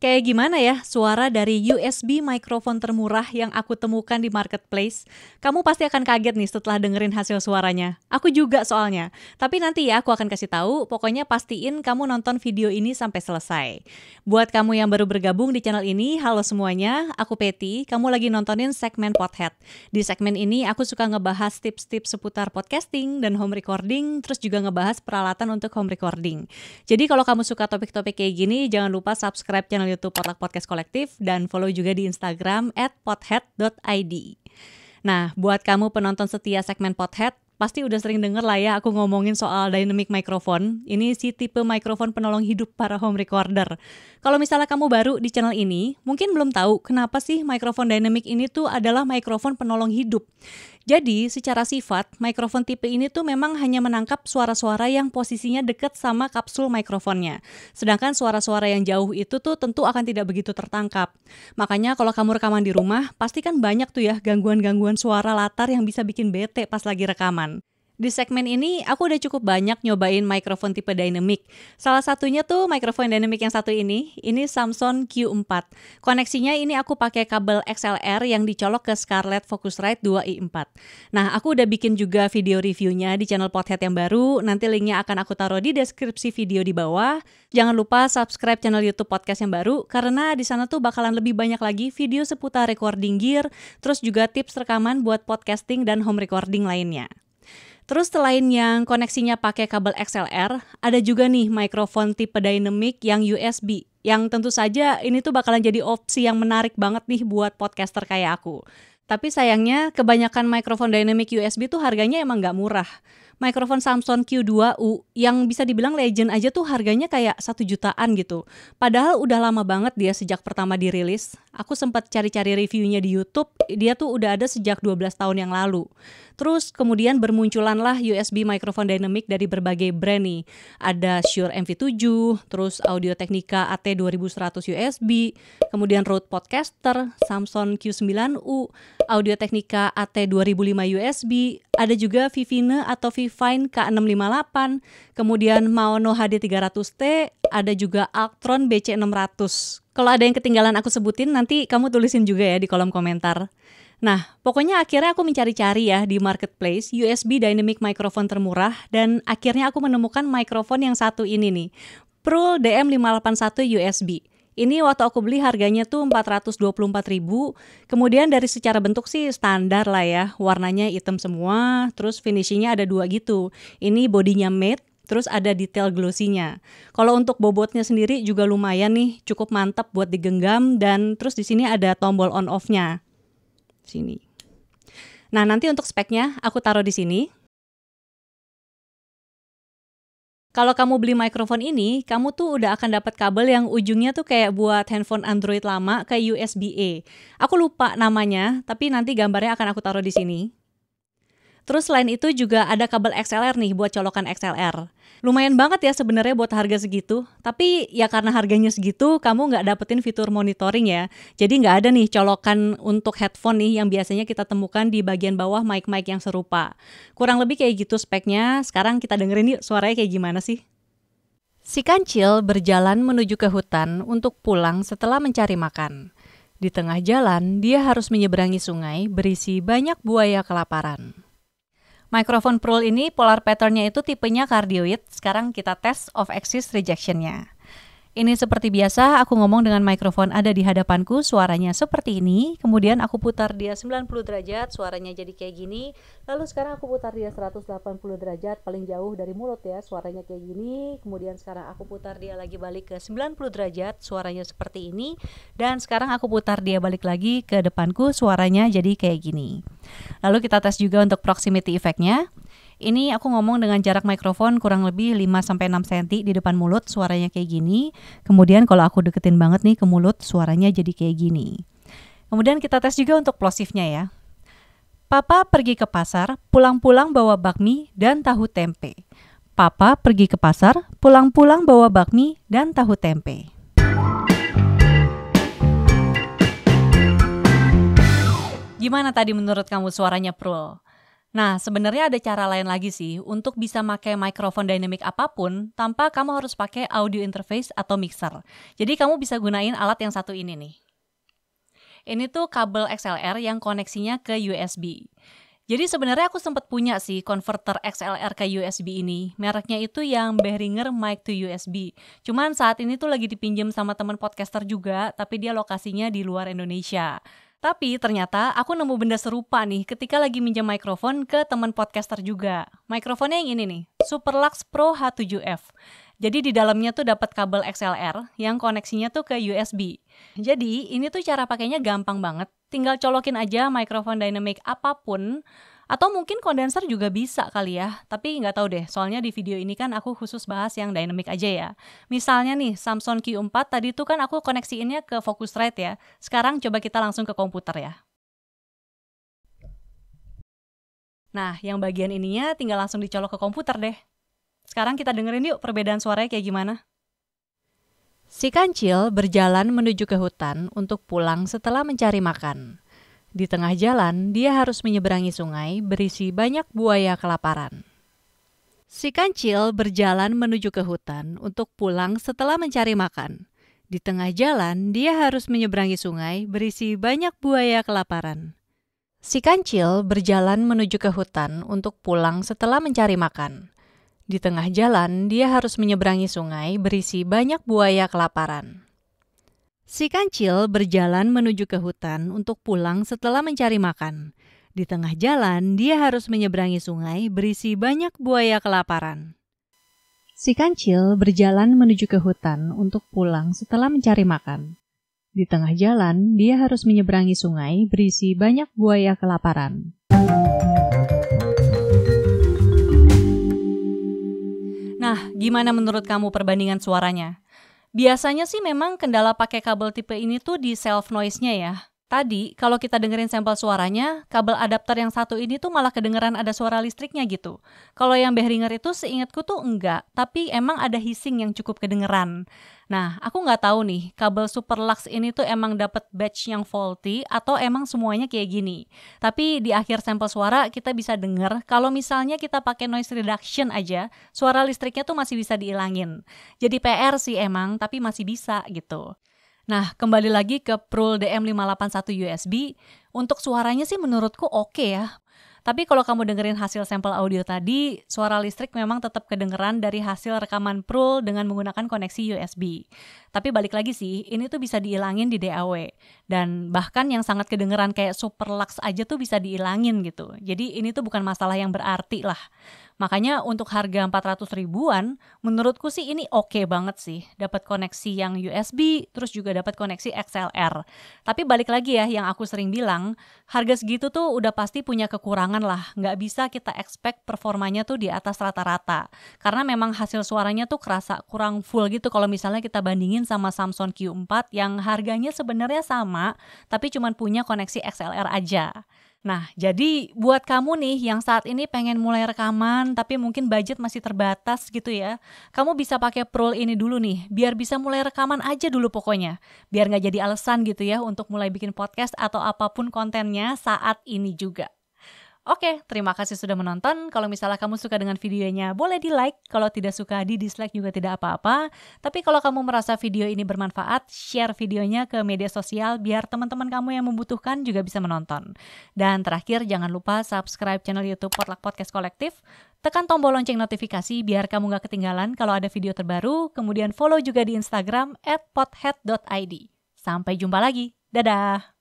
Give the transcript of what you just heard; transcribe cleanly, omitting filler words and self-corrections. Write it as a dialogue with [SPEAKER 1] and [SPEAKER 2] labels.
[SPEAKER 1] Kayak gimana ya suara dari USB microphone termurah yang aku temukan di marketplace? Kamu pasti akan kaget nih setelah dengerin hasil suaranya. Aku juga soalnya. Tapi nanti ya aku akan kasih tahu, pokoknya pastiin kamu nonton video ini sampai selesai. Buat kamu yang baru bergabung di channel ini, halo semuanya, aku Peti, kamu lagi nontonin segmen Podhead. Di segmen ini aku suka ngebahas tips-tips seputar podcasting dan home recording, terus juga ngebahas peralatan untuk home recording. Jadi kalau kamu suka topik-topik kayak gini, jangan lupa subscribe channel YouTube Potluck Podcast Kolektif dan follow juga di Instagram @podhead.id. Nah, buat kamu penonton setia segmen Podhead, pasti udah sering denger lah ya aku ngomongin soal dynamic microphone. Ini si tipe mikrofon penolong hidup para home recorder. Kalau misalnya kamu baru di channel ini, mungkin belum tahu kenapa sih mikrofon dynamic ini tuh adalah mikrofon penolong hidup. Jadi, secara sifat, mikrofon tipe ini tuh memang hanya menangkap suara-suara yang posisinya dekat sama kapsul mikrofonnya. Sedangkan suara-suara yang jauh itu tuh tentu akan tidak begitu tertangkap. Makanya kalau kamu rekaman di rumah, pasti kan banyak tuh ya gangguan-gangguan suara latar yang bisa bikin bete pas lagi rekaman. Di segmen ini, aku udah cukup banyak nyobain mikrofon tipe dynamic. Salah satunya tuh mikrofon dynamic yang satu ini Samson Q4. Koneksinya ini aku pakai kabel XLR yang dicolok ke Scarlett Focusrite 2i4. Nah, aku udah bikin juga video reviewnya di channel Podhead yang baru. Nanti linknya akan aku taruh di deskripsi video di bawah. Jangan lupa subscribe channel YouTube Podcast yang baru, karena di sana tuh bakalan lebih banyak lagi video seputar recording gear, terus juga tips rekaman buat podcasting dan home recording lainnya. Terus selain yang koneksinya pakai kabel XLR, ada juga nih mikrofon tipe dynamic yang USB, yang tentu saja ini tuh bakalan jadi opsi yang menarik banget nih buat podcaster kayak aku. Tapi sayangnya kebanyakan mikrofon dynamic USB tuh harganya emang nggak murah. Mikrofon Samson Q2U yang bisa dibilang legend aja tuh harganya kayak 1 jutaan gitu. Padahal udah lama banget dia sejak pertama dirilis. Aku sempat cari-cari reviewnya di YouTube, dia tuh udah ada sejak 12 tahun yang lalu. Terus kemudian bermunculanlah USB microphone dynamic dari berbagai brand nih. Ada Shure MV7, terus Audio-Technica AT2100 USB, kemudian Rode Podcaster, Samson Q9U, Audio-Technica AT2005 USB, ada juga Vivine atau Vivine K658, kemudian Maono HD300T, ada juga Actron BC600. Kalau ada yang ketinggalan aku sebutin, nanti kamu tulisin juga ya di kolom komentar. Nah, pokoknya akhirnya aku mencari-cari ya di marketplace USB dynamic microphone termurah, dan akhirnya aku menemukan mikrofon yang satu ini nih, Prull DM581 USB. Ini waktu aku beli harganya tuh 424.000. Kemudian dari secara bentuk sih standar lah ya, warnanya hitam semua, terus finishingnya ada 2 gitu. Ini bodinya matte, terus ada detail glossy-nya. Kalau untuk bobotnya sendiri juga lumayan nih, cukup mantap buat digenggam, dan terus di sini ada tombol on off-nya. Sini. Nah, nanti untuk speknya aku taruh di sini. Kalau kamu beli mikrofon ini, kamu tuh udah akan dapat kabel yang ujungnya tuh kayak buat handphone Android lama kayak USB-A. Aku lupa namanya, tapi nanti gambarnya akan aku taruh di sini. Terus selain itu juga ada kabel XLR nih buat colokan XLR. Lumayan banget ya sebenarnya buat harga segitu. Tapi ya karena harganya segitu, kamu nggak dapetin fitur monitoring ya. Jadi nggak ada nih colokan untuk headphone nih yang biasanya kita temukan di bagian bawah mic-mic yang serupa. Kurang lebih kayak gitu speknya. Sekarang kita dengerin yuk suaranya kayak gimana sih. Si kancil berjalan menuju ke hutan untuk pulang setelah mencari makan. Di tengah jalan, dia harus menyeberangi sungai berisi banyak buaya kelaparan. Mikrofon Prull ini polar pattern-nya itu tipenya cardioid. Sekarang kita tes off-axis rejection-nya. Ini seperti biasa, aku ngomong dengan mikrofon ada di hadapanku, suaranya seperti ini. Kemudian aku putar dia 90 derajat, suaranya jadi kayak gini. Lalu sekarang aku putar dia 180 derajat, paling jauh dari mulut ya, suaranya kayak gini. Kemudian sekarang aku putar dia lagi balik ke 90 derajat, suaranya seperti ini. Dan sekarang aku putar dia balik lagi ke depanku, suaranya jadi kayak gini. Lalu kita tes juga untuk proximity effect-nya. Ini aku ngomong dengan jarak mikrofon kurang lebih 5-6 cm di depan mulut, suaranya kayak gini. Kemudian kalau aku deketin banget nih ke mulut, suaranya jadi kayak gini. Kemudian kita tes juga untuk plosifnya ya. Papa pergi ke pasar, pulang-pulang bawa bakmi dan tahu tempe. Papa pergi ke pasar, pulang-pulang bawa bakmi dan tahu tempe. Gimana tadi menurut kamu suaranya Prull? Nah, sebenarnya ada cara lain lagi sih untuk bisa pakai mikrofon dynamic apapun tanpa kamu harus pakai audio interface atau mixer. Jadi kamu bisa gunain alat yang satu ini nih. Ini tuh kabel XLR yang koneksinya ke USB. Jadi sebenarnya aku sempat punya sih konverter XLR ke USB ini. Mereknya itu yang Behringer Mic to USB. Cuman saat ini tuh lagi dipinjam sama teman podcaster juga, tapi dia lokasinya di luar Indonesia. Tapi ternyata aku nemu benda serupa nih ketika lagi minjem mikrofon ke teman podcaster juga. Mikrofonnya yang ini nih, Superlux Pro H7F. Jadi di dalamnya tuh dapat kabel XLR yang koneksinya tuh ke USB. Jadi ini tuh cara pakainya gampang banget. Tinggal colokin aja mikrofon dynamic apapun. Atau mungkin kondenser juga bisa kali ya. Tapi nggak tahu deh, soalnya di video ini kan aku khusus bahas yang dynamic aja ya. Misalnya nih, Samsung Q4 tadi tuh kan aku koneksiinnya ke Focusrite ya. Sekarang coba kita langsung ke komputer ya. Nah, yang bagian ininya tinggal langsung dicolok ke komputer deh. Sekarang kita dengerin yuk perbedaan suaranya kayak gimana. Si kancil berjalan menuju ke hutan untuk pulang setelah mencari makan. Di tengah jalan, dia harus menyeberangi sungai berisi banyak buaya kelaparan. Si kancil berjalan menuju ke hutan untuk pulang setelah mencari makan. Di tengah jalan, dia harus menyeberangi sungai berisi banyak buaya kelaparan. Si kancil berjalan menuju ke hutan untuk pulang setelah mencari makan. Di tengah jalan, dia harus menyeberangi sungai berisi banyak buaya kelaparan. Si kancil berjalan menuju ke hutan untuk pulang setelah mencari makan. Di tengah jalan, dia harus menyeberangi sungai berisi banyak buaya kelaparan. Si kancil berjalan menuju ke hutan untuk pulang setelah mencari makan. Di tengah jalan, dia harus menyeberangi sungai berisi banyak buaya kelaparan. Nah, gimana menurut kamu perbandingan suaranya? Biasanya sih memang kendala pakai kabel tipe ini tuh di self noise-nya ya. Tadi, kalau kita dengerin sampel suaranya, kabel adapter yang satu ini tuh malah kedengeran ada suara listriknya gitu. Kalau yang Behringer itu seingatku tuh enggak, tapi emang ada hissing yang cukup kedengeran. Nah, aku nggak tahu nih, kabel Superlux ini tuh emang dapat batch yang faulty atau emang semuanya kayak gini. Tapi di akhir sampel suara kita bisa denger kalau misalnya kita pakai noise reduction aja, suara listriknya tuh masih bisa diilangin. Jadi PR sih emang, tapi masih bisa gitu. Nah, kembali lagi ke Prul DM581 USB, untuk suaranya sih menurutku oke ya. Tapi kalau kamu dengerin hasil sampel audio tadi, suara listrik memang tetap kedengeran dari hasil rekaman Prul dengan menggunakan koneksi USB. Tapi balik lagi sih, ini tuh bisa diilangin di DAW. Dan bahkan yang sangat kedengeran kayak Superlux aja tuh bisa diilangin gitu. Jadi ini tuh bukan masalah yang berarti lah. Makanya untuk harga 400 ribuan, menurutku sih ini oke banget sih. Dapat koneksi yang USB, terus juga dapat koneksi XLR. Tapi balik lagi ya, yang aku sering bilang, harga segitu tuh udah pasti punya kekurangan lah. Nggak bisa kita expect performanya tuh di atas rata-rata. Karena memang hasil suaranya tuh kerasa kurang full gitu kalau misalnya kita bandingin sama Samsung Q4 yang harganya sebenarnya sama, tapi cuma punya koneksi XLR aja. Nah, jadi buat kamu nih yang saat ini pengen mulai rekaman tapi mungkin budget masih terbatas gitu ya, kamu bisa pakai Prul ini dulu nih, biar bisa mulai rekaman aja dulu pokoknya. Biar nggak jadi alasan gitu ya untuk mulai bikin podcast atau apapun kontennya saat ini juga. Oke, terima kasih sudah menonton. Kalau misalnya kamu suka dengan videonya, boleh di-like. Kalau tidak suka, di-dislike juga tidak apa-apa. Tapi kalau kamu merasa video ini bermanfaat, share videonya ke media sosial biar teman-teman kamu yang membutuhkan juga bisa menonton. Dan terakhir, jangan lupa subscribe channel YouTube Potluck Podcast Kolektif. Tekan tombol lonceng notifikasi biar kamu gak ketinggalan kalau ada video terbaru. Kemudian follow juga di Instagram @pothead.id. Sampai jumpa lagi. Dadah!